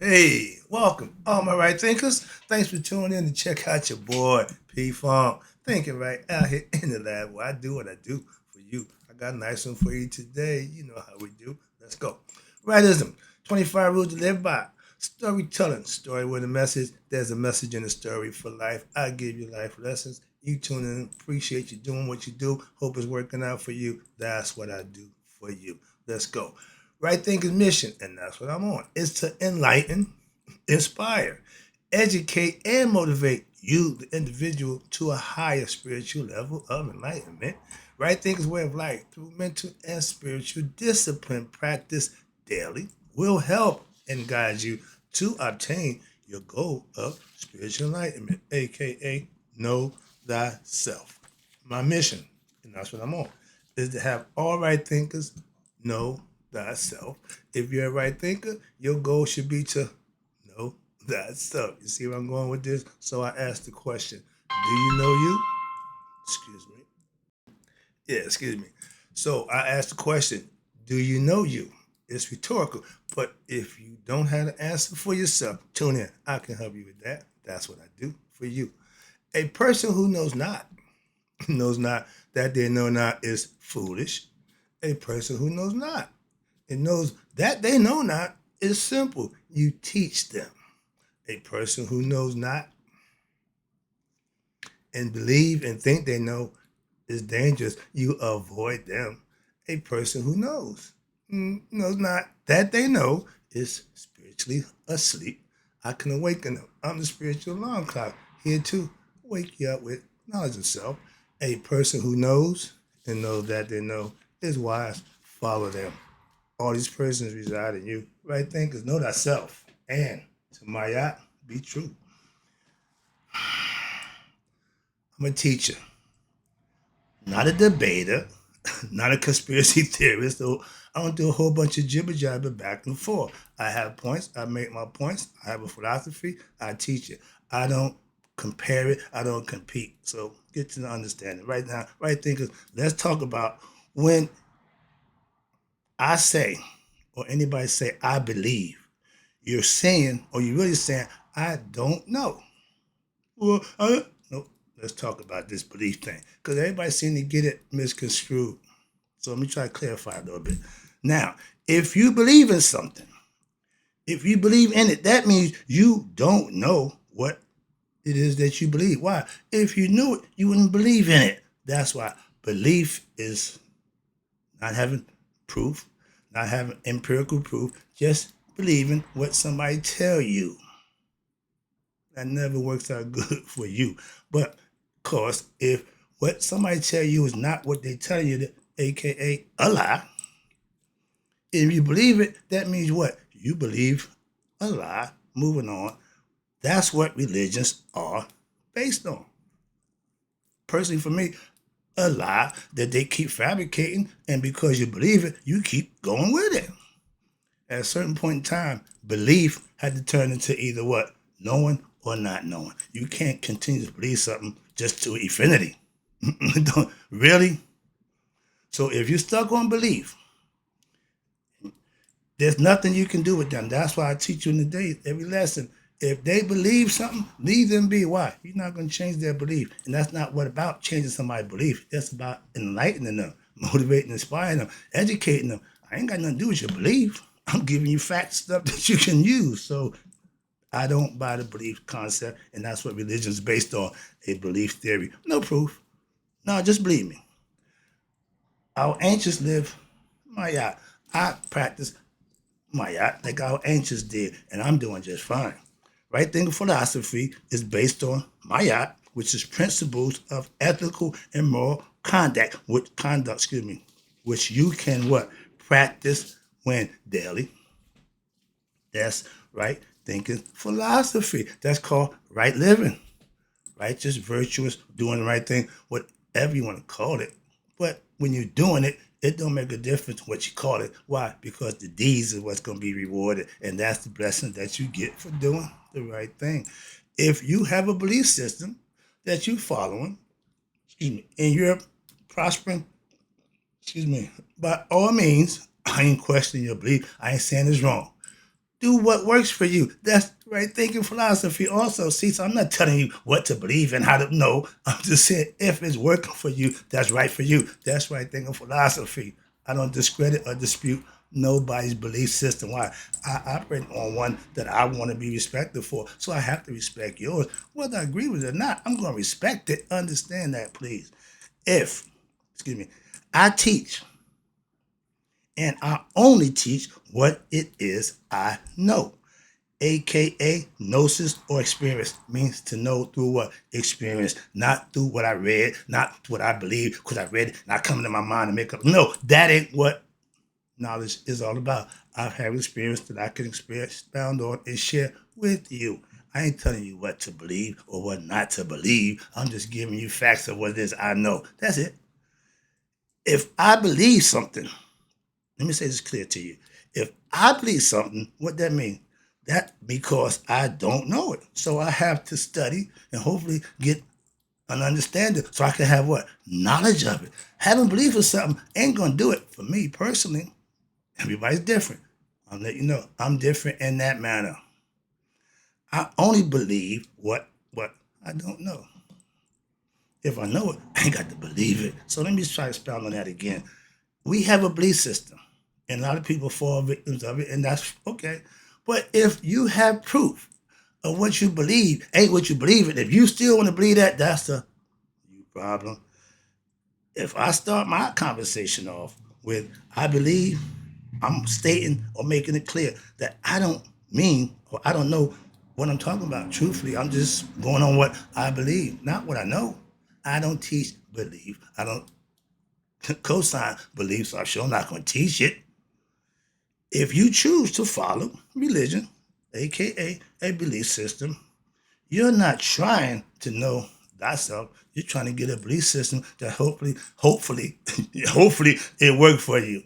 Hey, welcome, all my right thinkers. Thanks for tuning in to check out your boy P Funk. Thinking right out here in the lab where I do what I do for you. I got a nice one for you today. You know how we do. Let's go. Rightism 25 rules to live by. Storytelling. Story with a message. There's a message in the story for life. I give you life lessons. You tune in. Appreciate you doing what you do. Hope it's working out for you. That's what I do for you. Let's go. Right Thinking mission, and that's what I'm on, is to enlighten, inspire, educate, and motivate you, the individual, to a higher spiritual level of enlightenment. Right Thinkers Way of Life, through mental and spiritual discipline practice daily, will help and guide you to obtain your goal of spiritual enlightenment, aka know thyself. My mission, and that's what I'm on, is to have all right thinkers know thyself. If you're a right thinker, your goal should be to know thyself. You see where I'm going with this? So I asked the question, do you know you? Excuse me. Yeah, excuse me. So I asked the question, do you know you? It's rhetorical. But if you don't have an answer for yourself, tune in. I can help you with that. That's what I do for you. A person who knows not, knows not that they know not is foolish. A person who knows not and knows that they know not is simple. You teach them. A person who knows not and believe and think they know is dangerous. You avoid them. A person who knows not that they know is spiritually asleep. I can awaken them. I'm the spiritual alarm clock here to wake you up with knowledge of self. A person who knows and knows that they know is wise. Follow them. All these persons reside in you. Right thinkers, know thyself. And to my yacht, be true. I'm a teacher, not a debater, not a conspiracy theorist. So I don't do a whole bunch of jibber jabber back and forth. I have points. I make my points. I have a philosophy. I teach it. I don't compare it. I don't compete. So get to the understanding. Right now, right thinkers, let's talk about when I say, or anybody say, I believe. You're saying, or you're really saying, I don't know. Well, no, let's talk about this belief thing because everybody seems to get it misconstrued. So let me try to clarify a little bit. Now, if you believe in something, if you believe in it, that means you don't know what it is that you believe. Why? If you knew it, you wouldn't believe in it. That's why belief is not having proof, not having empirical proof, just believing what somebody tell you. That never works out good for you. But of course, if what somebody tell you is not what they tell you, aka a lie, if you believe it, that means what? You believe a lie. Moving on. That's what religions are based on. Personally, for me, a lie that they keep fabricating, and because you believe it, you keep going with it. At a certain point in time, belief had to turn into either what? Knowing or not knowing. You can't continue to believe something just to infinity. Really? So if you're stuck on belief, there's nothing you can do with them. That's why I teach you in the day, every lesson. If they believe something, leave them be. Why? You're not going to change their belief. And that's not what about changing somebody's belief. It's about enlightening them, motivating, inspiring them, educating them. I ain't got nothing to do with your belief. I'm giving you facts, stuff that you can use. So I don't buy the belief concept, and that's what religion is based on, a belief theory. No proof. No, just believe me. Our ancients live Maya. I practice Maya like our ancients did, and I'm doing just fine. Right thinking philosophy is based on Maya, which is principles of ethical and moral which you can what? Practice when daily. That's right thinking philosophy. That's called right living. Righteous, virtuous, doing the right thing, whatever you want to call it. But when you're doing it, it don't make a difference what you call it. Why? Because the deeds is what's going to be rewarded, and that's the blessing that you get for doing the right thing. If you have a belief system that you're following, and you're prospering, by all means, I ain't questioning your belief. I ain't saying it's wrong. Do what works for you. That's right thinking philosophy also. See, so I'm not telling you what to believe and how to know. I'm just saying if it's working for you, that's right for you. That's right thinking philosophy. I don't discredit or dispute nobody's belief system. Why? I operate on one that I want to be respected for. So I have to respect yours. Whether I agree with it or not, I'm going to respect it. Understand that, please. If, excuse me, I teach and I only teach what it is I know, aka gnosis or experience, means to know through what? Experience, not through what I read, not what I believe because I read it and I come into my mind and make up. No, that ain't what knowledge is all about. I have experience that I can expound on and share with you. I ain't telling you what to believe or what not to believe. I'm just giving you facts of what it is I know. That's it. If I believe something, let me say this clear to you. If I believe something, what that mean? That because I don't know it. So I have to study and hopefully get an understanding so I can have what? Knowledge of it. Having belief in something ain't gonna do it for me personally. Everybody's different. I'll let you know. I'm different in that manner. I only believe what I don't know. If I know it, I ain't got to believe it. So let me try to expound on that again. We have a belief system, and a lot of people fall victims of it, and that's okay. But if you have proof of what you believe ain't what you believe in, if you still want to believe that, that's the problem. If I start my conversation off with I believe, I'm stating or making it clear that I don't mean or I don't know what I'm talking about. Truthfully, I'm just going on what I believe, not what I know. I don't teach belief. I don't co-sign belief, so I'm sure not going to teach it. If you choose to follow religion, aka a belief system, you're not trying to know thyself. You're trying to get a belief system that hopefully, hopefully it worked for you.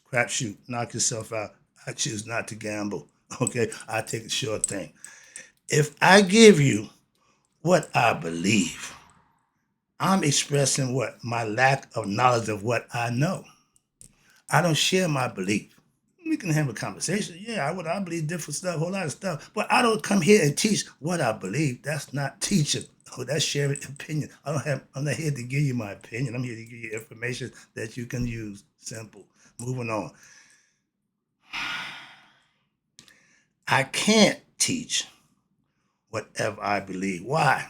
Crap shoot, knock yourself out. I choose not to gamble. Okay, I take a sure thing. If I give you what I believe, I'm expressing what? My lack of knowledge of what I know. I don't share my belief. We can have a conversation. Yeah, I believe different stuff, a whole lot of stuff. But I don't come here and teach what I believe. That's not teaching. Oh, that's sharing opinion. I'm not here to give you my opinion. I'm here to give you information that you can use. Simple. Moving on. I can't teach whatever I believe. Why?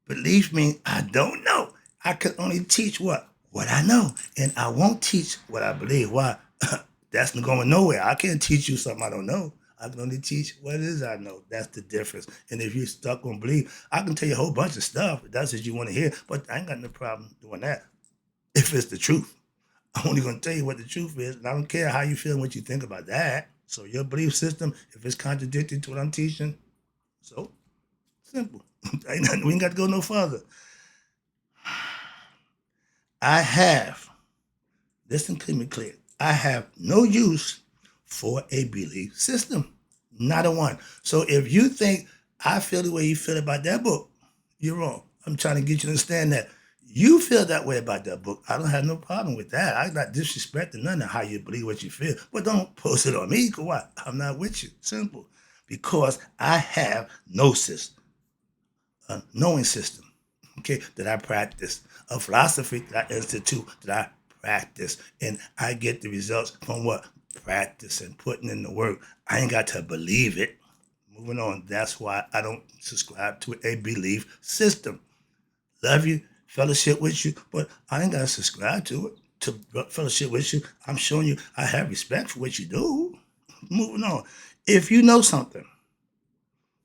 Belief means I don't know. I can only teach what? What I know. And I won't teach what I believe. Why? That's not going nowhere. I can't teach you something I don't know. I can only teach what it is I know. That's the difference. And if you're stuck on belief, I can tell you a whole bunch of stuff if that's what you want to hear, but I ain't got no problem doing that if it's the truth. I'm only going to tell you what the truth is, and I don't care how you feel and what you think about that. So your belief system, if it's contradicting to what I'm teaching, so simple. We ain't got to go no further. I have, listen to me clear, I have no use for a belief system. Not a one. So if you think I feel the way you feel about that book, you're wrong. I'm trying to get you to understand that. You feel that way about that book. I don't have no problem with that. I'm not disrespecting none of how you believe what you feel. But don't post it on me, because what? I'm not with you. Simple. Because I have gnosis, a knowing system, okay, that I practice, a philosophy that I institute, that I practice, and I get the results from what? Practice and putting in the work. I ain't got to believe it. Moving on. That's why I don't subscribe to a belief system. Love you, fellowship with you, but I ain't got to subscribe to it. To fellowship with you, I'm showing you I have respect for what you do. Moving on. If you know something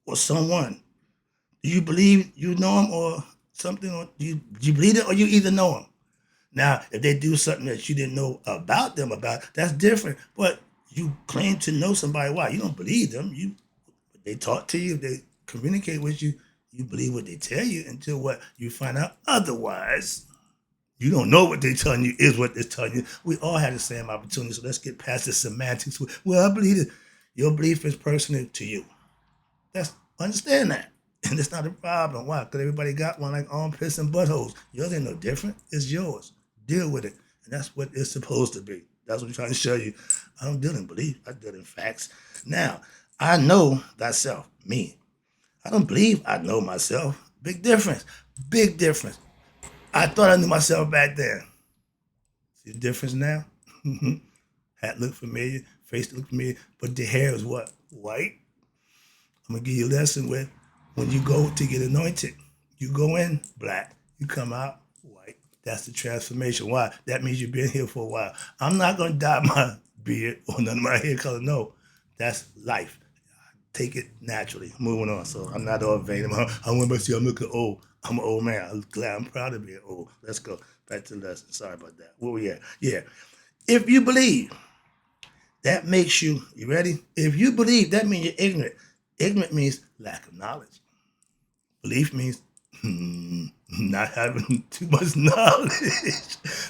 or someone, do you believe you know them or something? Or do you believe it or you either know them? Now, if they do something that you didn't know about them about, that's different. But you claim to know somebody. Why? You don't believe them. They talk to you, they communicate with you. You believe what they tell you until what you find out otherwise. You don't know what they're telling you is what they're telling you. We all have the same opportunity, so let's get past the semantics. Well, I believe it. Your belief is personal to you. That's understand that. And it's not a problem. Why? Because everybody got one like armpits and buttholes. Yours ain't no different. It's yours. Deal with it. And that's what it's supposed to be. That's what I'm trying to show you. I don't deal in belief. I deal in facts. Now, I know thyself, me. I don't believe I know myself. Big difference. Big difference. I thought I knew myself back then. See the difference now? Hat looked familiar, face looked familiar, but the hair is what? White. I'm gonna give you a lesson with when you go to get anointed, you go in black, you come out white. That's the transformation. Why? That means you've been here for a while. I'm not gonna dye my beard or none of my hair color. No, that's life. Take it naturally. Moving on. So I'm not all vain. I want to see I'm looking old. I'm an old man. I'm glad. I'm proud of being old. Let's go back to the lesson. Sorry about that. Where we at? Yeah. If you believe, that makes you. You ready? If you believe, that means you're ignorant. Ignorant means lack of knowledge. Belief means not having too much knowledge.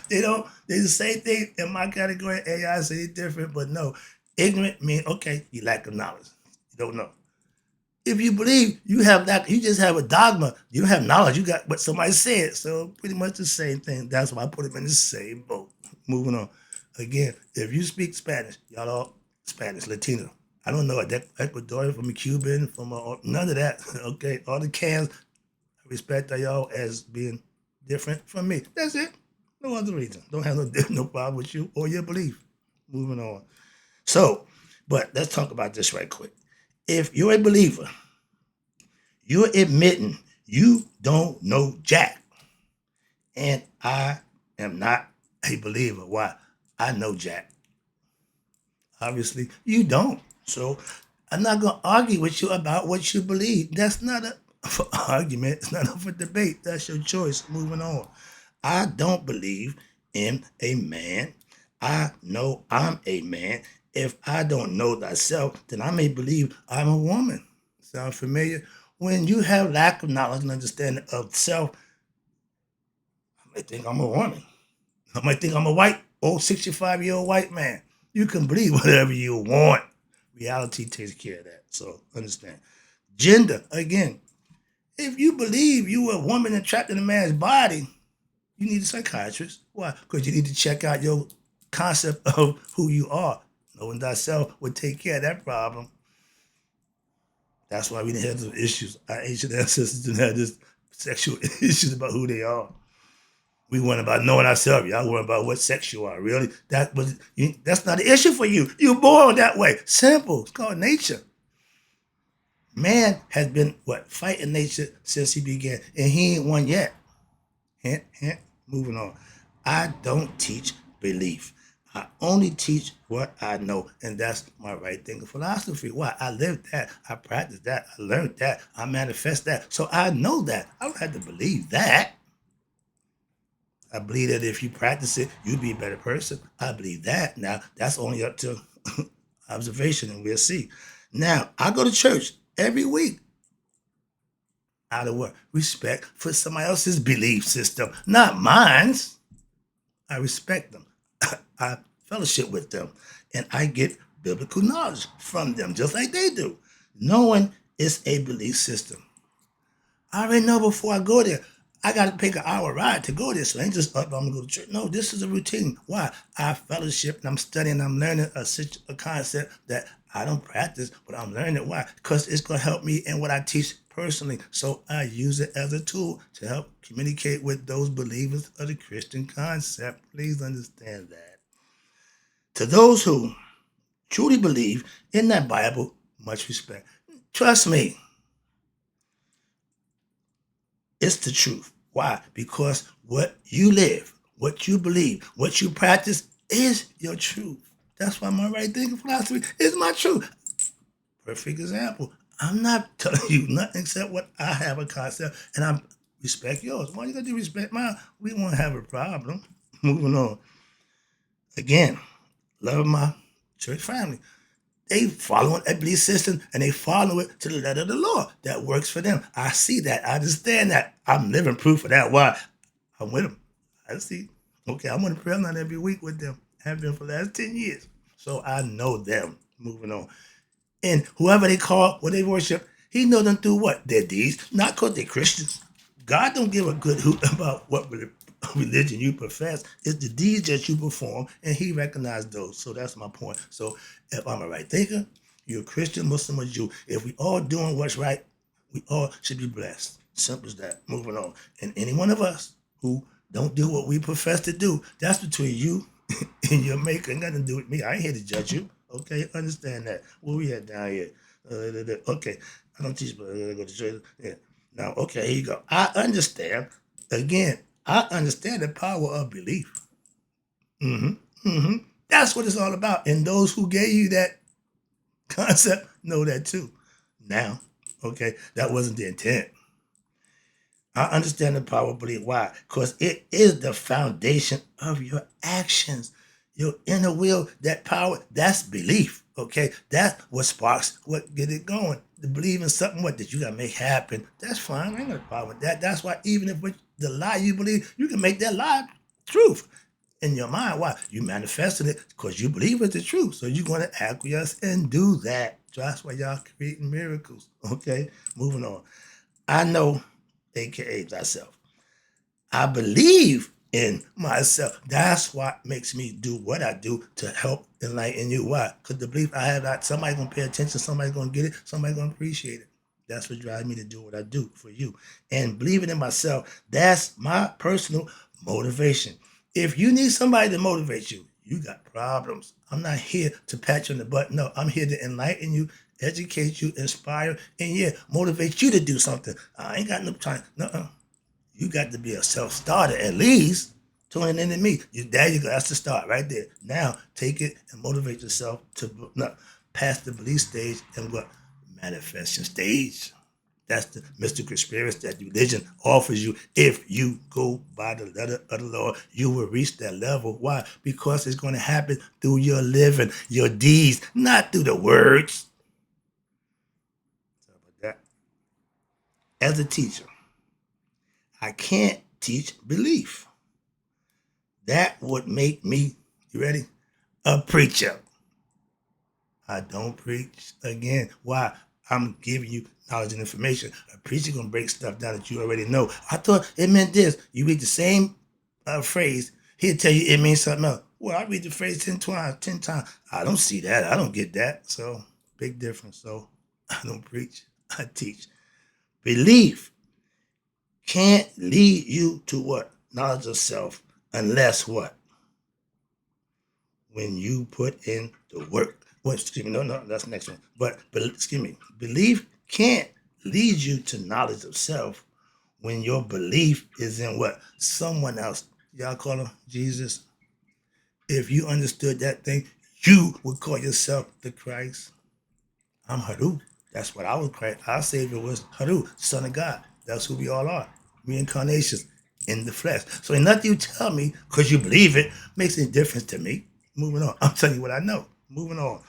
They the same thing in my category. AI say it's different, but no. Ignorant means okay, you lack of knowledge. You don't know. If you believe, you have that, you just have a dogma. You don't have knowledge. You got what somebody said. So pretty much the same thing. That's why I put them in the same boat. Moving on. Again, if you speak Spanish, y'all all Spanish, Latino. I don't know Ecuadorian, from a Cuban, from none of that. Okay, all the cans, I respect y'all as being different from me. That's it. No other reason. Don't have no problem with you or your belief. Moving on. So, but let's talk about this right quick. If you're a believer, you're admitting you don't know Jack. And I am not a believer. Why? I know Jack. Obviously, you don't. So I'm not going to argue with you about what you believe. That's not a for argument. It's not up for debate. That's your choice. Moving on. I don't believe in a man. I know I'm a man. If I don't know thyself, then I may believe I'm a woman. Sound familiar? When you have lack of knowledge and understanding of self, I might think I'm a woman. I might think I'm a white, old 65-year-old white man. You can believe whatever you want. Reality takes care of that. So understand. Gender, again, if you believe you were a woman and trapped in a man's body, you need a psychiatrist. Why? Because you need to check out your concept of who you are. Knowing thyself would take care of that problem. That's why we didn't have those issues. Our ancient ancestors didn't have this sexual issues about who they are. We weren't about knowing ourselves. Y'all weren't about what sex you are. Really, that's not an issue for you. You're born that way. Simple. It's called nature. Man has been fighting nature since he began, and he ain't won yet. Hint, hint. Moving on. I don't teach belief. I only teach what I know, and that's my right thinking philosophy. Why? I live that. I practice that. I learned that. I manifest that. So I know that. I don't have to believe that. I believe that if you practice it, you'll be a better person. I believe that. Now, that's only up to observation, and we'll see. Now, I go to church every week. Out of what? Respect for somebody else's belief system, not mine's. I respect them. I fellowship with them, and I get biblical knowledge from them, just like they do. Knowing is a belief system. I already know before I go there. I got to take an hour ride to go there, so I ain't just up. I'm gonna go to church. No, this is a routine. Why? I fellowship and I'm studying. I'm learning a concept that I don't practice, but I'm learning it. Why? Because it's gonna help me in what I teach personally. So I use it as a tool to help communicate with those believers of the Christian concept. Please understand that. To those who truly believe in that Bible, much respect. Trust me, it's the truth. Why? Because what you live, what you believe, what you practice is your truth. That's why my right thinking philosophy is my truth. Perfect example. I'm not telling you nothing except what I have a concept, and I respect yours. Why you got to respect mine? We won't have a problem. Moving on. Again, love my church family. They following a belief system and they follow it to the letter of the law. That works for them. I see that. I understand that. I'm living proof of that. Why? I'm with them. I see. Okay, I'm on the prayer line every week with them. Have been for the last 10 years. So I know them. Moving on. And whoever they call, what they worship, he knows them through what? Their deeds. Not because they're Christians. God don't give a good hoot about what religion you profess. It's the deeds that you perform, and he recognized those. So that's my point. So if I'm a right thinker, you're a Christian, Muslim, or Jew, if we all doing what's right, we all should be blessed. Simple as that. Moving on. And any one of us who don't do what we profess to do, that's between you and your maker. Ain't nothing to do with me. I ain't here to judge you. Okay, understand that. Where we at down here? Okay, I don't teach, but I go to church. Yeah. Now, okay, here you go. I understand. Again, I understand the power of belief. That's what it's all about. And those who gave you that concept know that too. Now, okay, that wasn't the intent. I understand the power of belief. Why? Because it is the foundation of your actions. Your inner will, that power, that's belief. Okay? That's what sparks what get it going. To believe in something what that you gotta make happen. That's fine. I ain't got a problem with that. That's why even if the lie you believe, you can make that lie truth in your mind. Why? You manifested it because you believe it's the truth. So you're gonna acquiesce and do that. That's why y'all creating miracles. Okay? Moving on. I know, aka thyself. I believe in myself. That's what makes me do what I do to help enlighten you. Why? Because the belief I have that somebody's gonna pay attention, somebody's gonna get it, somebody's gonna appreciate it. That's what drives me to do what I do for you. And believing in myself, that's my personal motivation. If you need somebody to motivate you, you got problems. I'm not here to pat you on the butt. No, I'm here to enlighten you, educate you, inspire, and yeah, motivate you to do something. I ain't got no time. No, you got to be a self-starter at least. Tuning in to me. There you go. That's the start right there. Now take it and motivate yourself to pass the belief stage and what? Manifestation stage. That's the mystical experience that religion offers you. If you go by the letter of the Lord, you will reach that level. Why? Because it's going to happen through your living, your deeds, not through the words. Sorry about that. As a teacher, I can't teach belief. That would make me, you ready? A preacher. I don't preach again. Why? I'm giving you knowledge and information. A preacher gonna break stuff down that you already know. I thought it meant this. You read the same phrase, he'll tell you it means something else. Well, I read the phrase 10 times. I don't see that. I don't get that. So big difference. So I don't preach. I teach. Belief can't lead you to what? Knowledge of self unless what? When you put in the work. Well, excuse me, no, that's the next one. But excuse me, belief can't lead you to knowledge of self when your belief is in what? Someone else. Y'all call him Jesus. If you understood that thing, you would call yourself the Christ. I'm Haru. That's what I was Christ. Our Savior was Haru, Son of God. That's who we all are. Reincarnations in the flesh. So ain't nothing you tell me because you believe it makes any difference to me. Moving on. I'm telling you what I know. Moving on.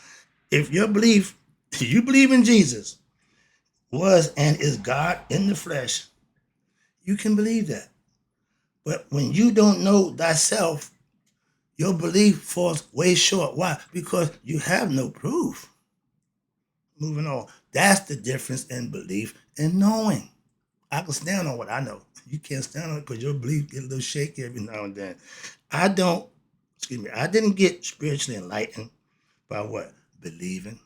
If your belief, you believe in Jesus, was and is God in the flesh, you can believe that. But when you don't know thyself, your belief falls way short. Why? Because you have no proof. Moving on. That's the difference in belief and knowing. I can stand on what I know. You can't stand on it because your belief get a little shaky every now and then. I didn't get spiritually enlightened by what? Believing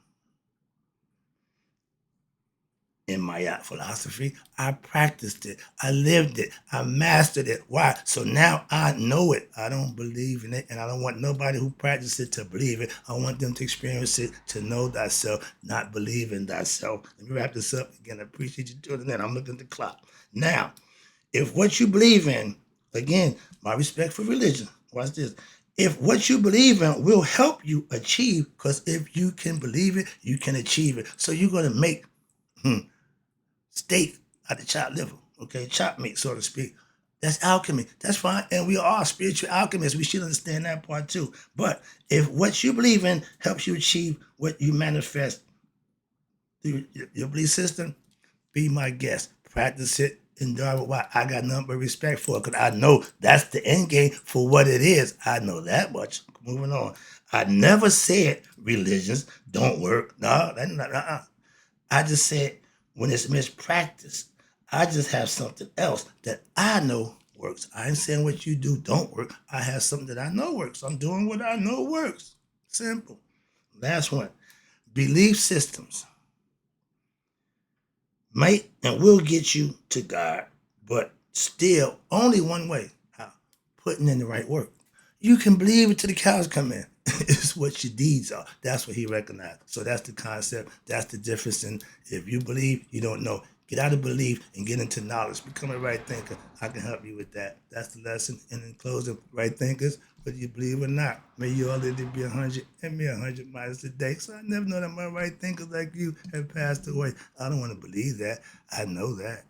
in my philosophy. I practiced it. I lived it. I mastered it. Why? So now I know it. I don't believe in it, and I don't want nobody who practices it to believe it. I want them to experience it, to know thyself, not believe in thyself. Let me wrap this up again. I appreciate you doing that. I'm looking at the clock. Now, if what you believe in, again, my respect for religion, watch this. If what you believe in will help you achieve, because if you can believe it, you can achieve it. So you're going to make steak out of chopped liver, okay, chopped meat, so to speak. That's alchemy. That's fine. And we are spiritual alchemists. We should understand that part too. But if what you believe in helps you achieve what you manifest through your belief system, be my guest. Practice it. Enjoy it. Why? I got nothing but respect for it because I know that's the end game for what it is. I know that much. Moving on. I never said religions don't work. No, that's not. I just said when it's mispracticed, I just have something else that I know works. I ain't saying what you do don't work. I have something that I know works. I'm doing what I know works. Simple. Last one. Belief systems might and will get you to God, but still only one way. How? Putting in the right work. You can believe it till the cows come in. It's what your deeds are. That's what he recognized. So that's the concept. That's the difference. And if you believe, you don't know. Get out of belief and get into knowledge. Become a right thinker. I can help you with that. That's the lesson. And in closing, right thinkers, whether you believe or not, may you all live to be 100 and me 100 miles a day. So I never know that my right thinkers like you have passed away. I don't want to believe that. I know that.